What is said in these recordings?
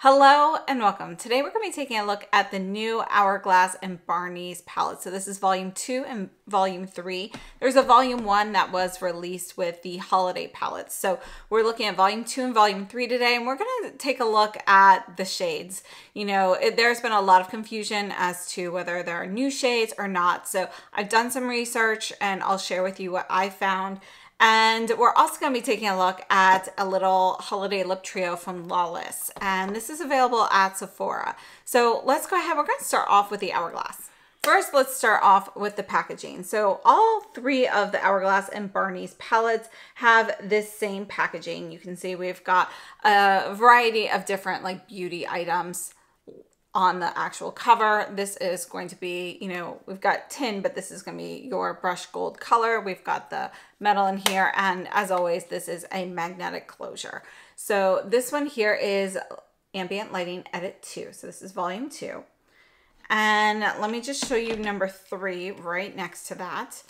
Hello and welcome. Today we're going to be taking a look at the new Hourglass and BARNEY'S palette. So this is volume 2 and volume 3. There's a volume 1 that was released with the holiday palettes. So we're looking at volume 2 and volume 3 today, and we're going to take a look at the shades. You know, there's been a lot of confusion as to whether there are new shades or not. So I've done some research and I'll share with you what I found. And we're also going to be taking a look at a little holiday lip trio from Lawless. And this is available at Sephora. So let's go ahead. We're going to start off with the Hourglass. First, let's start off with the packaging. So all three of the Hourglass and BARNEY'S palettes have this same packaging. You can see we've got a variety of different like beauty items on the actual cover. This is going to be, you know, we've got tin, but this is going to be your brushed gold color. We've got the metal in here. And as always, this is a magnetic closure. So this one here is Ambient Lighting Edit 2. So this is volume 2. And let me just show you number 3 right next to that.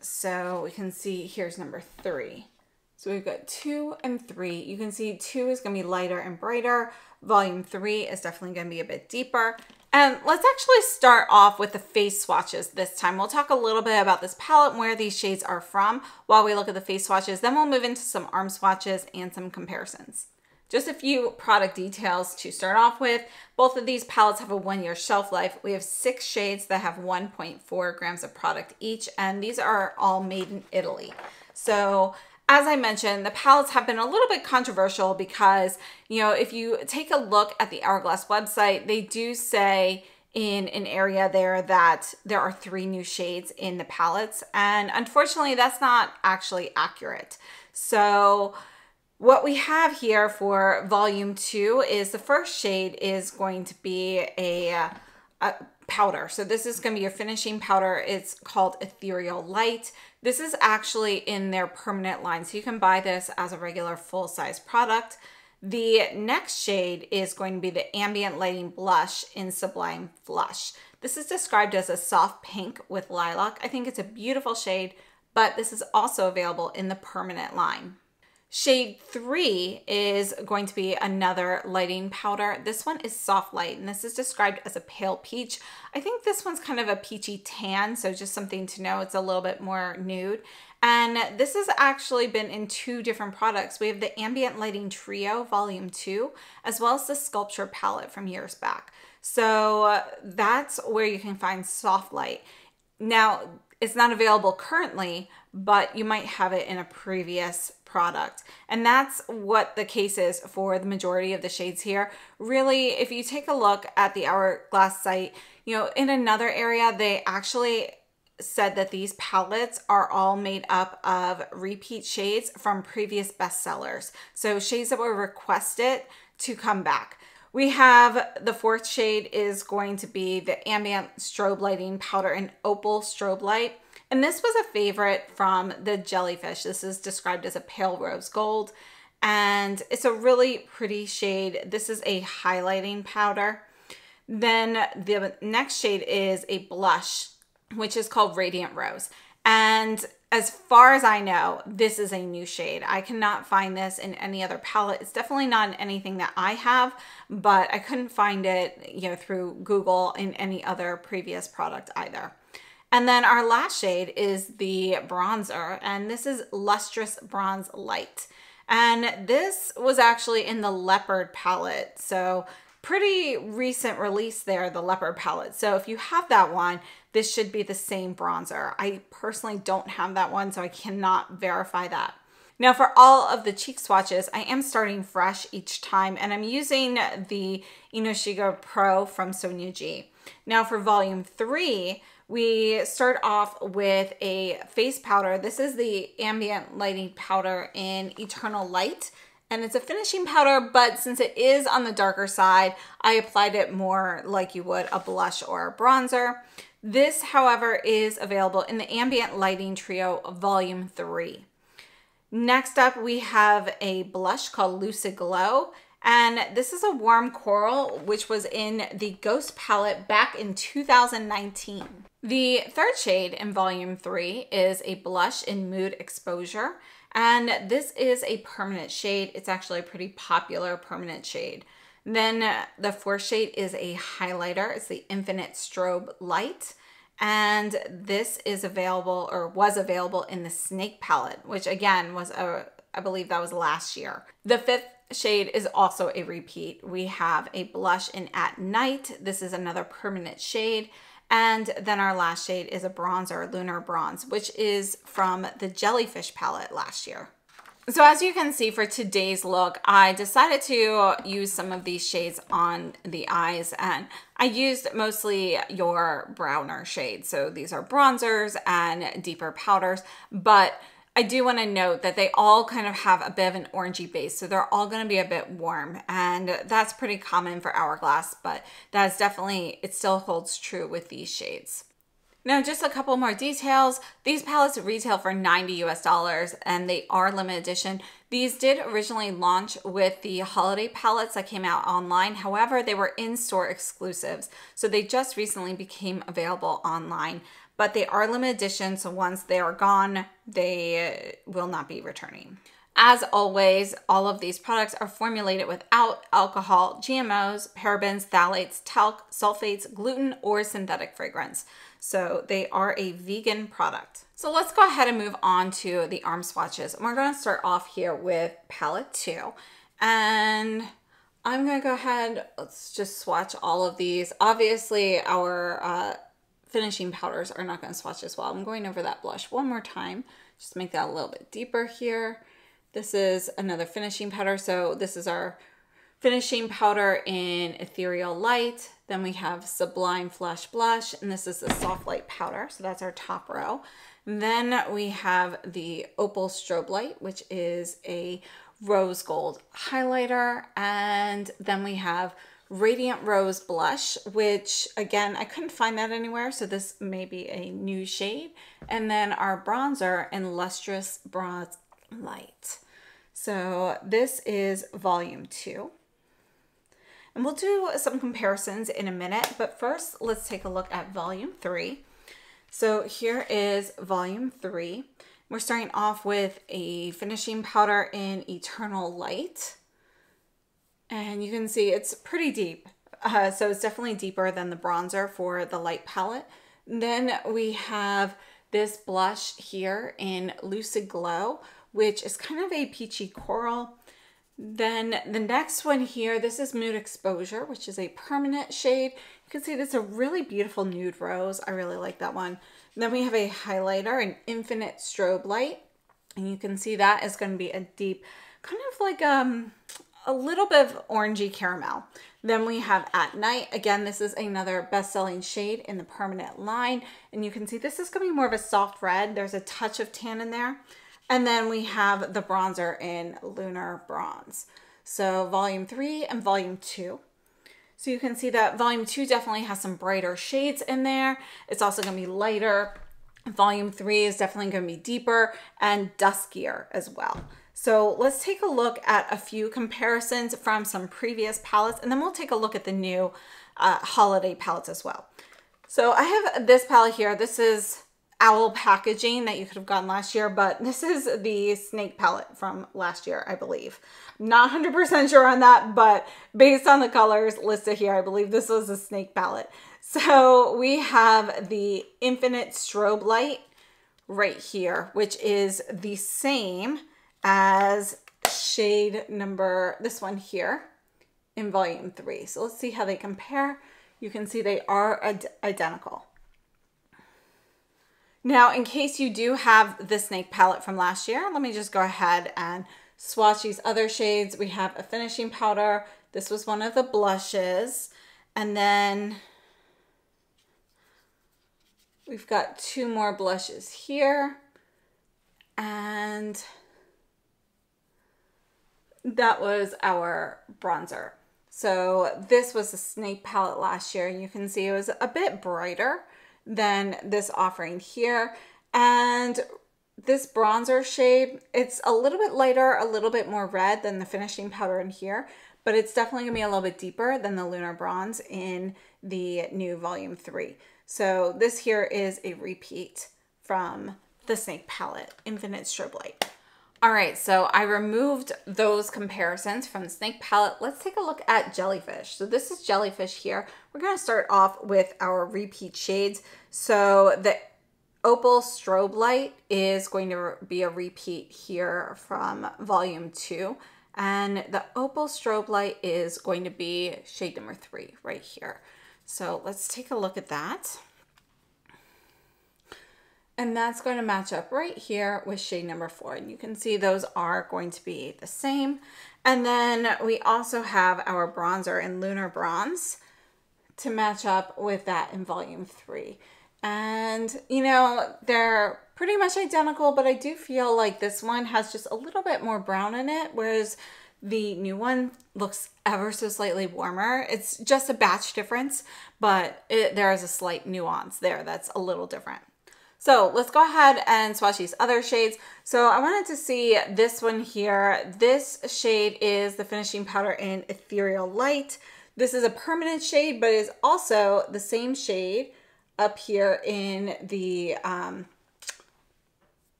So we can see here's number 3. So we've got 2 and 3. You can see 2 is going to be lighter and brighter. Volume 3 is definitely going to be a bit deeper. And let's actually start off with the face swatches this time. We'll talk a little bit about this palette and where these shades are from while we look at the face swatches. Then we'll move into some arm swatches and some comparisons. Just a few product details to start off with. Both of these palettes have a 1-year shelf life. We have 6 shades that have 1.4 grams of product each, and these are all made in Italy. So as I mentioned, the palettes have been a little bit controversial because, you know, if you take a look at the Hourglass website, they do say in an area there that there are 3 new shades in the palettes. And unfortunately, that's not actually accurate. So what we have here for volume 2 is the first shade is going to be a powder. So this is going to be your finishing powder. It's called Ethereal Light. This is actually in their permanent line. So you can buy this as a regular full-size product. The next shade is going to be the Ambient Lighting Blush in Sublime Flush. This is described as a soft pink with lilac. I think it's a beautiful shade, but this is also available in the permanent line. Shade 3 is going to be another lighting powder. This one is Soft Light, and this is described as a pale peach. I think this one's kind of a peachy tan, so just something to know. It's a little bit more nude. And this has actually been in 2 different products. We have the Ambient Lighting Trio Volume 2, as well as the Sculpture palette from years back. So that's where you can find Soft Light. Now, it's not available currently, but you might have it in a previous product. And that's what the case is for the majority of the shades here. Really, if you take a look at the Hourglass site, you know, in another area, they actually said that these palettes are all made up of repeat shades from previous bestsellers. So shades that were requested to come back. We have the 4th shade is going to be the Ambient Strobe Lighting Powder in Opal Strobe Light. And this was a favorite from the Jellyfish. This is described as a pale rose gold. And it's a really pretty shade. This is a highlighting powder. Then the next shade is a blush, which is called Radiant Rose. And as far as I know, this is a new shade. I cannot find this in any other palette. It's definitely not in anything that I have, but I couldn't find it, you know, through Google in any other previous product either. And then our last shade is the bronzer, and this is Lustrous Bronze Light. And this was actually in the Leopard palette. So pretty recent release there, the Leopard palette. So if you have that one, this should be the same bronzer. I personally don't have that one, so I cannot verify that. Now for all of the cheek swatches, I am starting fresh each time, and I'm using the Inoshige Pro from Sonia G. Now for volume 3, we start off with a face powder. This is the Ambient Lighting Powder in Eternal Light. And it's a finishing powder, but since it is on the darker side, I applied it more like you would a blush or a bronzer. This, however, is available in the Ambient Lighting Trio Volume 3. Next up, we have a blush called Lucid Glow. And this is a warm coral, which was in the Ghost palette back in 2019. The 3rd shade in volume 3 is a blush in Mood Exposure. And this is a permanent shade. It's actually a pretty popular permanent shade. Then the fourth shade is a highlighter. It's the Infinite Strobe Light. And this is available, or was available, in the Snake palette, which again was I believe that was last year. The fifth shade is also a repeat. We have a blush in At Night. This is another permanent shade. And then our last shade is a bronzer, Lunar Bronze, which is from the Jellyfish palette last year. So as you can see for today's look, I decided to use some of these shades on the eyes, and I used mostly your browner shades. So these are bronzers and deeper powders, but I do want to note that they all kind of have a bit of an orangey base, so they're all going to be a bit warm, and that's pretty common for Hourglass, but that's definitely, it still holds true with these shades. Now, just a couple more details. These palettes retail for $90 US, and they are limited edition. These did originally launch with the holiday palettes that came out online. However, they were in-store exclusives, so they just recently became available online. But they are limited edition, so once they are gone, they will not be returning. As always, all of these products are formulated without alcohol, GMOs, parabens, phthalates, talc, sulfates, gluten, or synthetic fragrance. So they are a vegan product. So let's go ahead and move on to the arm swatches. And we're going to start off here with palette 2. And I'm going to go ahead, let's just swatch all of these. Obviously, our finishing powders are not going to swatch as well. I'm going over that blush one more time, just make that a little bit deeper here. This is another finishing powder. So this is our finishing powder in Ethereal Light. Then we have Sublime Flush Blush, and this is the Soft Light powder. So that's our top row. Then we have the Opal Strobe Light, which is a rose gold highlighter. And then we have Radiant Rose Blush, which again, I couldn't find that anywhere, so this may be a new shade. And then our bronzer in Lustrous Bronze Light. So this is volume 2. And we'll do some comparisons in a minute, but first let's take a look at volume 3. So here is volume 3. We're starting off with a finishing powder in Eternal Light. And you can see it's pretty deep. So it's definitely deeper than the bronzer for the light palette. Then we have this blush here in Lucid Glow, which is kind of a peachy coral. Then the next one here, this is Mood Exposure, which is a permanent shade. You can see this is a really beautiful nude rose. I really like that one. And then we have a highlighter, an Infinite Strobe Light. And you can see that is going to be a deep, kind of like a little bit of orangey caramel. Then we have At Night. Again, this is another best-selling shade in the permanent line. And you can see this is going to be more of a soft red. There's a touch of tan in there. And then we have the bronzer in Lunar Bronze. So volume 3 and volume 2. So you can see that volume 2 definitely has some brighter shades in there. It's also going to be lighter. Volume 3 is definitely going to be deeper and duskier as well. So let's take a look at a few comparisons from some previous palettes, and then we'll take a look at the new holiday palettes as well. So I have this palette here. This is owl packaging that you could have gotten last year, but this is the Snake palette from last year, I believe. Not 100% sure on that, but based on the colors listed here, I believe this was a Snake palette. So we have the Infinite Strobe Light right here, which is the same as shade number, this one here in volume 3. So let's see how they compare. You can see they are identical. Now, in case you do have the Snake palette from last year, let me just go ahead and swatch these other shades. We have a finishing powder. This was one of the blushes. And then we've got 2 more blushes here. And that was our bronzer. So this was the Snake palette last year. You can see it was a bit brighter than this offering here. And this bronzer shade, it's a little bit lighter, a little bit more red than the finishing powder in here, but it's definitely gonna be a little bit deeper than the Lunar Bronze in the new volume 3. So this here is a repeat from the Snake palette, Infinite Strobe Light. All right, so I removed those comparisons from the Snake palette. Let's take a look at Jellyfish. So this is Jellyfish here. We're gonna start off with our repeat shades. So the Opal Strobe Light is going to be a repeat here from volume 2. And the Opal Strobe Light is going to be shade number 3 right here. So let's take a look at that. And that's going to match up right here with shade number 4. And you can see those are going to be the same. And then we also have our bronzer in Lunar Bronze to match up with that in volume 3. And, you know, they're pretty much identical, but I do feel like this one has just a little bit more brown in it, whereas the new one looks ever so slightly warmer. It's just a batch difference, but there is a slight nuance there that's a little different. So let's go ahead and swatch these other shades. So I wanted to see this one here. This shade is the finishing powder in Ethereal Light. This is a permanent shade, but it is also the same shade up here in the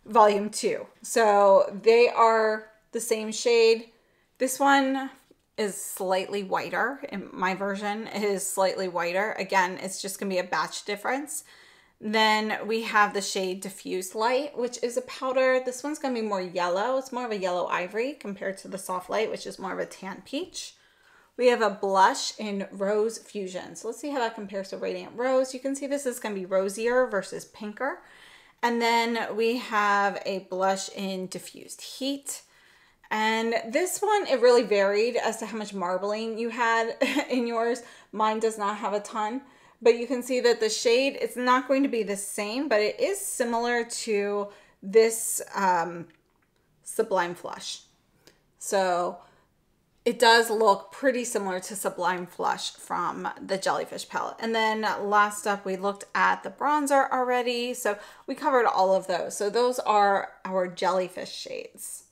volume 2. So they are the same shade. This one is slightly whiter. In my version, it is slightly whiter. Again, it's just gonna be a batch difference. Then we have the shade Diffused Light, which is a powder. This one's gonna be more yellow. It's more of a yellow ivory compared to the Soft Light, which is more of a tan peach. We have a blush in Rose Fusion. So let's see how that compares to Radiant Rose. You can see this is gonna be rosier versus pinker. And then we have a blush in Diffused Heat. And this one, it really varied as to how much marbling you had in yours. Mine does not have a ton. But you can see that the shade, it's not going to be the same, but it is similar to this Sublime Flush. So it does look pretty similar to Sublime Flush from the Jellyfish palette. And then last up, we looked at the bronzer already. So we covered all of those. So those are our Jellyfish shades.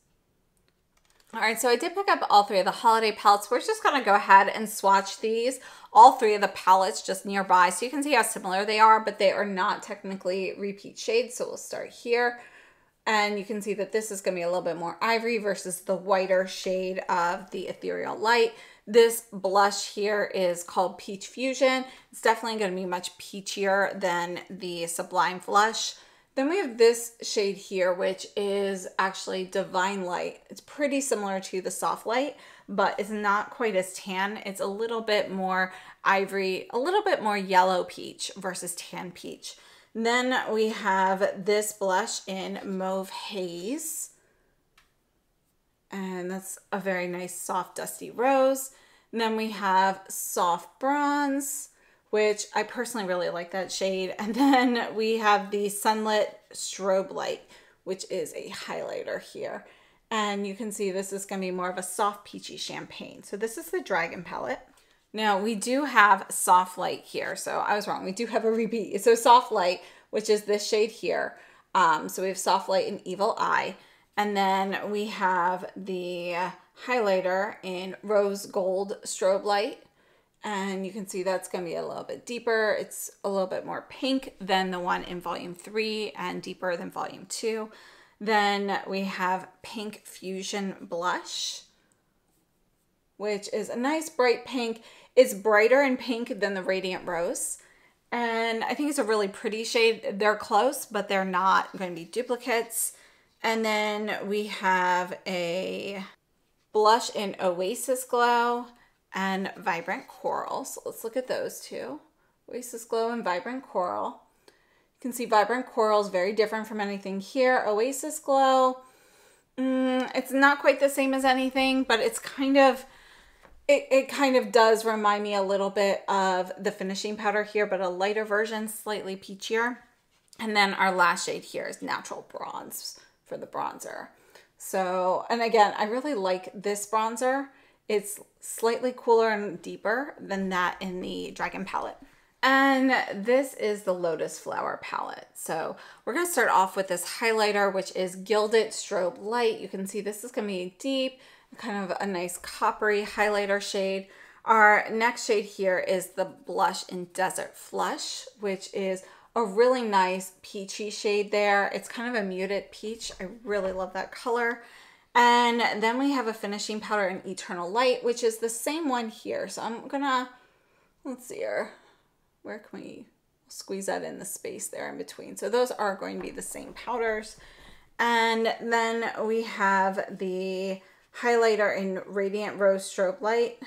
All right, so I did pick up all 3 of the holiday palettes. We're just gonna go ahead and swatch these, all 3 of the palettes just nearby, so you can see how similar they are, but they are not technically repeat shades. So we'll start here. And you can see that this is gonna be a little bit more ivory versus the whiter shade of the Ethereal Light. This blush here is called Peach Fusion. It's definitely gonna be much peachier than the Sublime Flush. Then we have this shade here, which is actually Divine Light. It's pretty similar to the Soft Light, but it's not quite as tan. It's a little bit more ivory, a little bit more yellow peach versus tan peach. And then we have this blush in Mauve Haze. And that's a very nice soft dusty rose. And then we have Soft Bronze, which I personally really like that shade. And then we have the Sunlit Strobe Light, which is a highlighter here. And you can see this is gonna be more of a soft peachy champagne. So this is the Dragon palette. Now we do have Soft Light here. So I was wrong, we do have a repeat. So Soft Light, which is this shade here. So we have Soft Light in Evil Eye. And then we have the highlighter in Rose Gold Strobe Light. And you can see that's going to be a little bit deeper. It's a little bit more pink than the one in volume 3 and deeper than volume 2. Then we have Pink Fusion Blush, which is a nice bright pink. It's brighter in pink than the Radiant Rose. And I think it's a really pretty shade. They're close, but they're not going to be duplicates. And then we have a blush in Oasis Glow and Vibrant Coral. So let's look at those 2. Oasis Glow and Vibrant Coral. You can see Vibrant Coral is very different from anything here. Oasis Glow, it's not quite the same as anything, but it's kind of, it kind of does remind me a little bit of the finishing powder here, but a lighter version, slightly peachier. And then our last shade here is Natural Bronze for the bronzer. So, and again, I really like this bronzer. It's slightly cooler and deeper than that in the Dragon palette. And this is the Lotus Flower palette. So we're gonna start off with this highlighter, which is Gilded Strobe Light. You can see this is gonna be deep, kind of a nice coppery highlighter shade. Our next shade here is the blush in Desert Flush, which is a really nice peachy shade there. It's kind of a muted peach. I really love that color. And then we have a finishing powder in Eternal Light, which is the same one here. So I'm gonna, let's see here, where can we squeeze that in the space there in between? So those are going to be the same powders. And then we have the highlighter in Radiant Rose Strobe Light.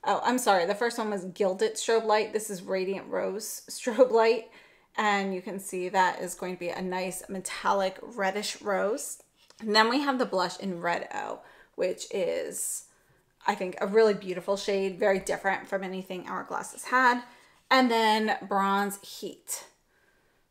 Oh, I'm sorry. The first one was Gilded Strobe Light. This is Radiant Rose Strobe Light. And you can see that is going to be a nice metallic reddish rose. And then we have the blush in Red O, which is, I think, a really beautiful shade. Very different from anything Hourglass has had. And then Bronze Heat.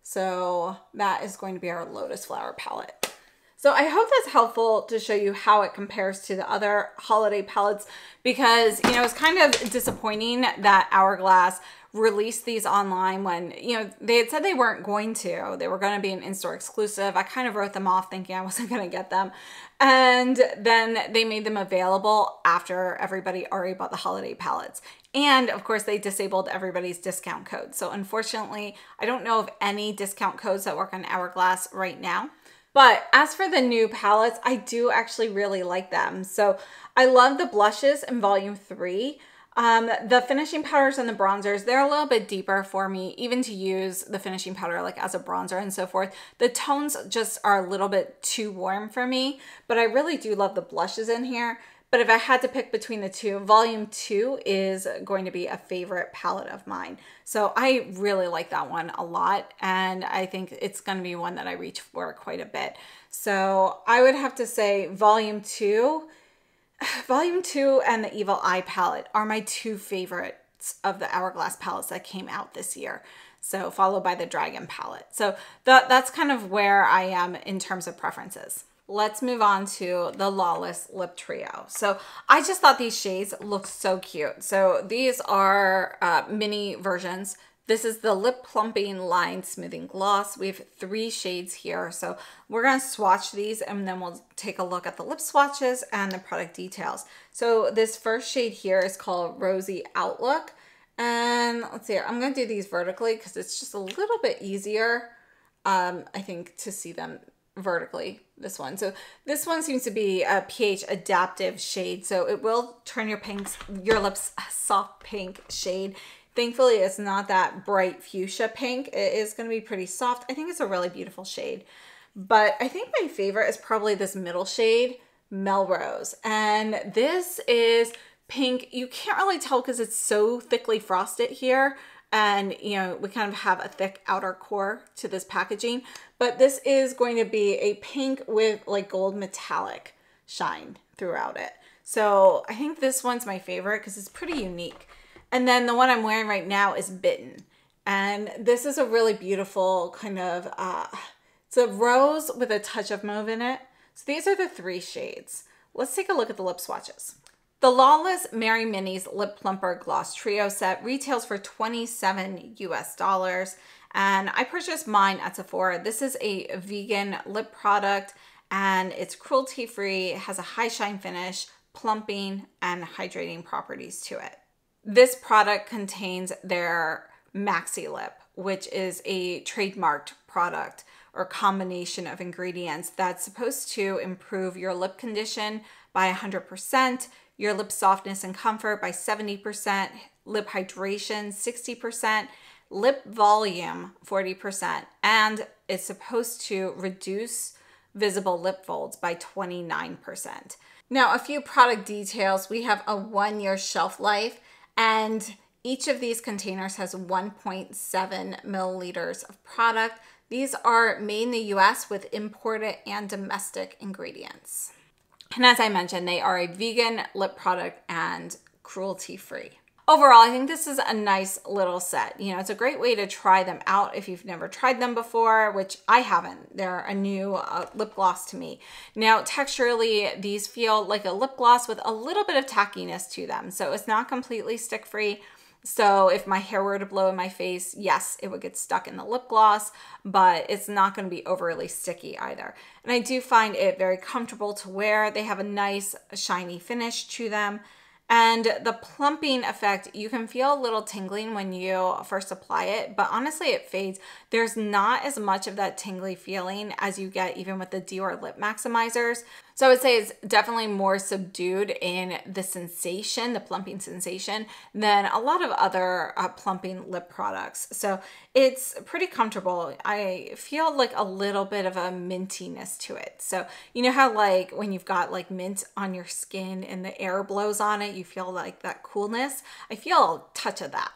So that is going to be our Lotus Flower palette. So I hope that's helpful to show you how it compares to the other holiday palettes, because, you know, it's kind of disappointing that Hourglass released these online when, you know, they had said they weren't going to. They were going to be an in-store exclusive. I kind of wrote them off thinking I wasn't going to get them. And then they made them available after everybody already bought the holiday palettes. And of course, they disabled everybody's discount code. So unfortunately, I don't know of any discount codes that work on Hourglass right now. But as for the new palettes, I do actually really like them. So I love the blushes in volume 3. The finishing powders and the bronzers, they're a little bit deeper for me, even to use the finishing powder like as a bronzer and so forth. The tones just are a little bit too warm for me, but I really do love the blushes in here. But if I had to pick between the two, volume 2 is going to be a favorite palette of mine. So I really like that one a lot. And I think it's going to be one that I reach for quite a bit. So I would have to say volume 2 and the Evil Eye palette are my two favorites of the Hourglass palettes that came out this year. So followed by the Dragon palette. So that's kind of where I am in terms of preferences. Let's move on to the Lawless Lip Trio. So I just thought these shades looked so cute. So these are mini versions. This is the Lip Plumping Line Smoothing Gloss. We have 3 shades here. So we're going to swatch these and then we'll take a look at the lip swatches and the product details. So this first shade here is called Rosy Outlook. And let's see here. I'm going to do these vertically because it's just a little bit easier, I think, to see them vertically, this one. So this one seems to be a pH adaptive shade. So it will turn your lips a soft pink shade. Thankfully, it's not that bright fuchsia pink. It is going to be pretty soft. I think it's a really beautiful shade. But I think my favorite is probably this middle shade, Melrose. And this is pink. You can't really tell because it's so thickly frosted here. And, you know, we kind of have a thick outer core to this packaging. But this is going to be a pink with like gold metallic shine throughout it. So I think this one's my favorite because it's pretty unique. And then the one I'm wearing right now is Bitten. And this is a really beautiful kind of, it's a rose with a touch of mauve in it. So these are the 3 shades. Let's take a look at the lip swatches. The Lawless Merry Minis Lip Plumper Gloss Trio set retails for $27 US. And I purchased mine at Sephora. This is a vegan lip product and it's cruelty-free, has a high shine finish, plumping, and hydrating properties to it. This product contains their Maxi Lip, which is a trademarked product or combination of ingredients that's supposed to improve your lip condition by 100%, your lip softness and comfort by 70%, lip hydration 60%, lip volume 40%, and it's supposed to reduce visible lip folds by 29%. Now, a few product details. We have a 1-year shelf life, and each of these containers has 1.7 milliliters of product. These are made in the US with imported and domestic ingredients. And as I mentioned, they are a vegan lip product and cruelty-free. Overall, I think this is a nice little set. You know, it's a great way to try them out if you've never tried them before, which I haven't. They're a new lip gloss to me. Now, texturally, these feel like a lip gloss with a little bit of tackiness to them. So it's not completely stick-free. So if my hair were to blow in my face, yes, it would get stuck in the lip gloss, but it's not going to be overly sticky either. And I do find it very comfortable to wear. They have a nice shiny finish to them. And the plumping effect, you can feel a little tingling when you first apply it, but honestly it fades. There's not as much of that tingly feeling as you get even with the Dior lip maximizers. So I would say it's definitely more subdued in the sensation, the plumping sensation, than a lot of other plumping lip products. So it's pretty comfortable. I feel like a little bit of a mintiness to it. So you know how like when you've got like mint on your skin and the air blows on it, you feel like that coolness? I feel a touch of that.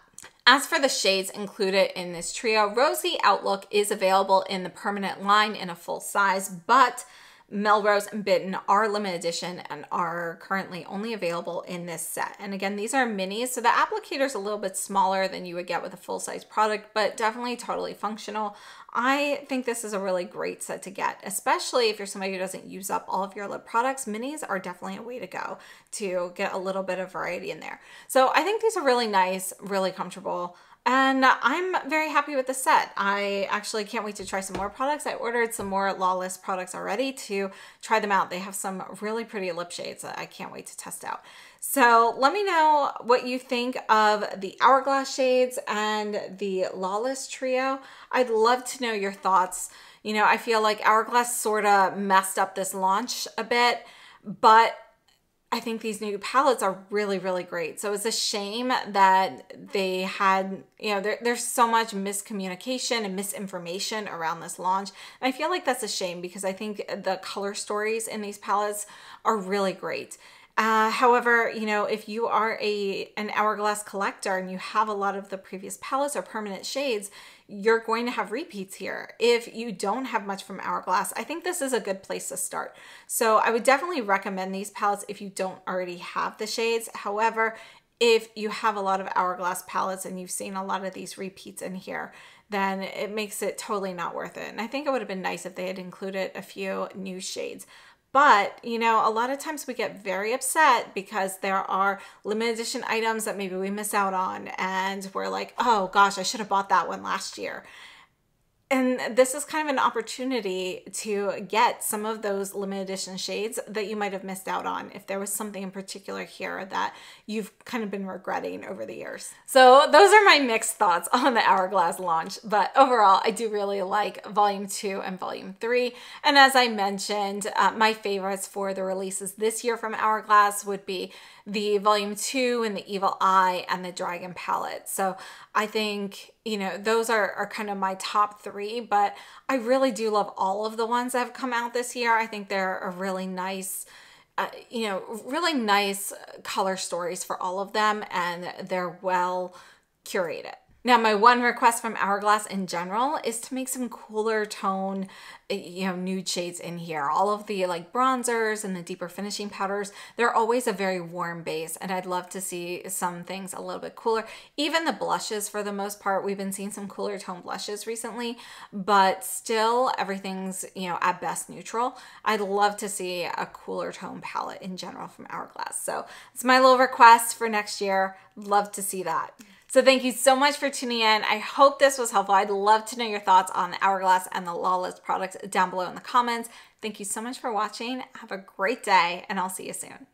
As for the shades included in this trio, Rosy Outlook is available in the permanent line in a full size, but Melrose and Bitten are limited edition and are currently only available in this set. And again, these are minis, so the applicator is a little bit smaller than you would get with a full-size product, but definitely totally functional. I think this is a really great set to get, especially if you're somebody who doesn't use up all of your lip products. Minis are definitely a way to go to get a little bit of variety in there. So I think these are really nice, really comfortable. And I'm very happy with the set. I actually can't wait to try some more products. I ordered some more Lawless products already to try them out. They have some really pretty lip shades that I can't wait to test out. So let me know what you think of the Hourglass shades and the Lawless trio. I'd love to know your thoughts. You know, I feel like Hourglass sort of messed up this launch a bit, but I think these new palettes are really, really great. So it's a shame that they had, you know, there's so much miscommunication and misinformation around this launch. And I feel like that's a shame because I think the color stories in these palettes are really great. However, you know, if you are an Hourglass collector and you have a lot of the previous palettes or permanent shades, you're going to have repeats here. If you don't have much from Hourglass, I think this is a good place to start. So I would definitely recommend these palettes if you don't already have the shades. However, if you have a lot of Hourglass palettes and you've seen a lot of these repeats in here, then it makes it totally not worth it. And I think it would have been nice if they had included a few new shades. But, you know, a lot of times we get very upset because there are limited edition items that maybe we miss out on and we're like, oh gosh, I should have bought that one last year. And this is kind of an opportunity to get some of those limited edition shades that you might have missed out on if there was something in particular here that you've kind of been regretting over the years. So those are my mixed thoughts on the Hourglass launch. But overall, I do really like Volume 2 and Volume 3. And as I mentioned, my favorites for the releases this year from Hourglass would be the Volume 2 and the Evil Eye and the Dragon palette. So I think, you know, those are kind of my top 3, but I really do love all of the ones that have come out this year. I think they're a really nice, you know, really nice color stories for all of them, and they're well curated. Now, my one request from Hourglass in general is to make some cooler tone, you know, nude shades in here. All of the like bronzers and the deeper finishing powders, they're always a very warm base, and I'd love to see some things a little bit cooler. Even the blushes, for the most part, we've been seeing some cooler tone blushes recently, but still everything's, you know, at best neutral. I'd love to see a cooler tone palette in general from Hourglass. So it's my little request for next year. Love to see that. So thank you so much for tuning in. I hope this was helpful. I'd love to know your thoughts on the Hourglass and the Lawless products down below in the comments. Thank you so much for watching. Have a great day, and I'll see you soon.